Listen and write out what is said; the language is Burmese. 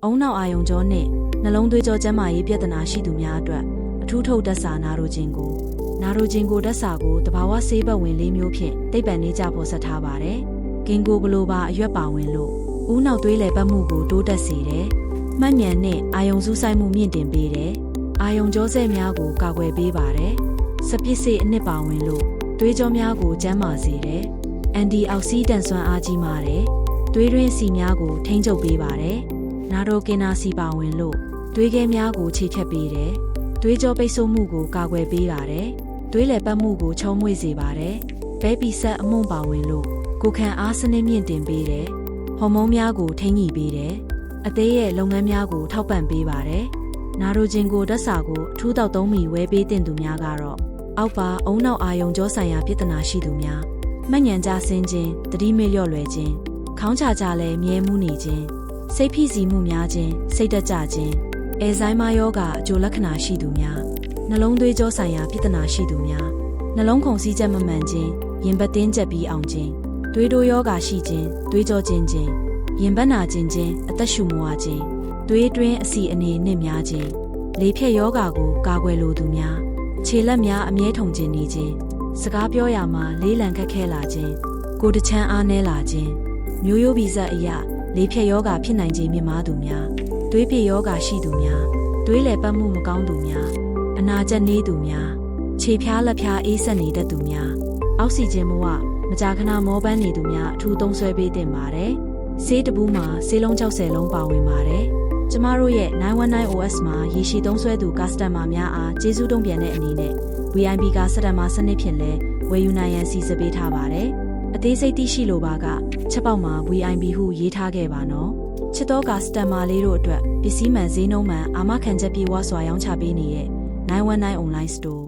အုံနောက်အာယုံကြောနဲ့နှလုံးသွေးကြောကျန်းမာရေးပြဿနာရှိသူများအတွက်အထူးထုတ်ဓာတ်စာနာရိုဂျင်ကိုဓာတ်စာကိုတဘာဝဆေးဘက်ဝင်၄မျိုးဖြင့်သိပ္ပံနေကြဖို့ဆက်ထားပါတယ်။ဂင်ကိုဂလိုပါအရွက်ပါဝင်လို့ဦးနောက်သွေးလည်ပတ်မှုကိုတိုးတက်စေတယ်။မှတ်ဉာဏ်နဲ့အာယုံစူးစိုက်မှုမြင့်တင်ပေးတယ်။အာယုံကြောဆဲများကိုကာကွယ်ပေးပါတယ်။စပစ်စေအနှစ်ပါဝင်လို့သွေးကြောများကိုကျန်းမာစေတယ်။ အန်တီအောက်ဆီဒန့်စွမ်းအားကြီးမာတယ်။သွေးတွင်းစီများကိုထိန်းချုပ်ပေးပါတယ်။နာတိုကင်နာစီပါဝင်လို့သွေးခဲများကိုခြေဖြတ်ပေးတယ်။သွေးကြောပိတ်ဆို့မှုကိုကာကွယ်ပေးပါတယ်။သွေးလည်ပတ်မှုကိုချုံးမွေ့စေပါတယ်။ဘဲပီဆက်အမွန့်ပါဝင်လို့ကိုယ်ခံအားစနစ်မြင့်တင်ပေးတယ်။ဟော်မုန်းများကိုထိန်းညှိပေးတယ်။အသေးရဲ့လုပ်ငန်းများကိုထောက်ပံ့ပေးပါတယ်။နာရိုဂျင်ကိုဓာတ်စာကိုအထူးတောက်သုံးမီဝဲပေးတင်သူများကတော့အောက်ပါအုံနောက်အာယုံကြောဆိုင်ရာပြဿနာရှိသူများမှတ်ဉာဏ်ကျဆင်းခြင်းတတိမေ့လျော့လွယ်ခြင်းခေါင်းချကြလဲမြဲမှုနေခြင်းစိတ်ဖိစီးမှုများခြင်းစိတ်တက်ကြခြင်းအဲဇိုင်းမာယောဂအကျိုးလက္ခဏာရှိသူများနှလုံးသွေးကြောဆိုင်ရာပြဿနာရှိသူများနှလုံးခုန်စီးချက်မမှန်ခြင်းရင်ဘတ်တင်းကျပ်ပြီးအောင်ခြင်းသွေးတိုးယောဂရှိခြင်းသွေးကြောကျဉ်ခြင်းရင်ဘတ်နာကျဉ်ခြင်းအသက်ရှူမဝခြင်းသွေးတွင်းအဆီအနေနစ်များခြင်းလေဖြတ်ယောဂကိုကာကွယ်လိုသူများခြေလက်များအမြဲထုံကျင်နေခြင်းစကားပြောရမှာလေးလံခက်ခဲလာခြင်းကိုယ်တချမ်းအားနည်းလာခြင်းမျိုးရိုးဗီဇအရာလေဖြတ်ယောဂဖြစ်နိုင်ခြင်းမြင့်မားသူများသွေးပြည့်ယောဂရှိသူများသွေးလည်ပတ်မှုမကောင်းသူများအနာကျက်နေသူများခြေဖျားလက်ဖျားအေးဆက်နေတတ်သူများအောက်ဆီဂျင်ဘဝမကြာခဏမောပန်းနေသူများအထူးသုံးစွဲပေးသင့်ပါတယ်ဆေးတပူးမှာဆေးလုံး60လုံးပါဝင်ပါတယ်ကျမတို့ရဲ့ 919OS မှာရေရှည်သုံးစွဲသူကာစတမာများအားကျေးဇူးတုံ့ပြန်တဲ့အနေနဲ့ VIP ကစတမာစနစ်ဖြင့်လဲဝယ်ယူနိုင်ရန်စီစဉ်ပေးထားပါတယ်အသေးစိတ်သိရှိလိုပါကချက်ပေါက်မှာ VIP ဟုရေးထားခဲ့ပါနော်ချစ်တော်ကာစတမာလေးတို့အတွက်ပစ္စည်းမှန်ဈေးနှုန်းမှန်အာမခံချက်ပြေဝစွာရောင်းချပေးနေတဲ့919 Online Store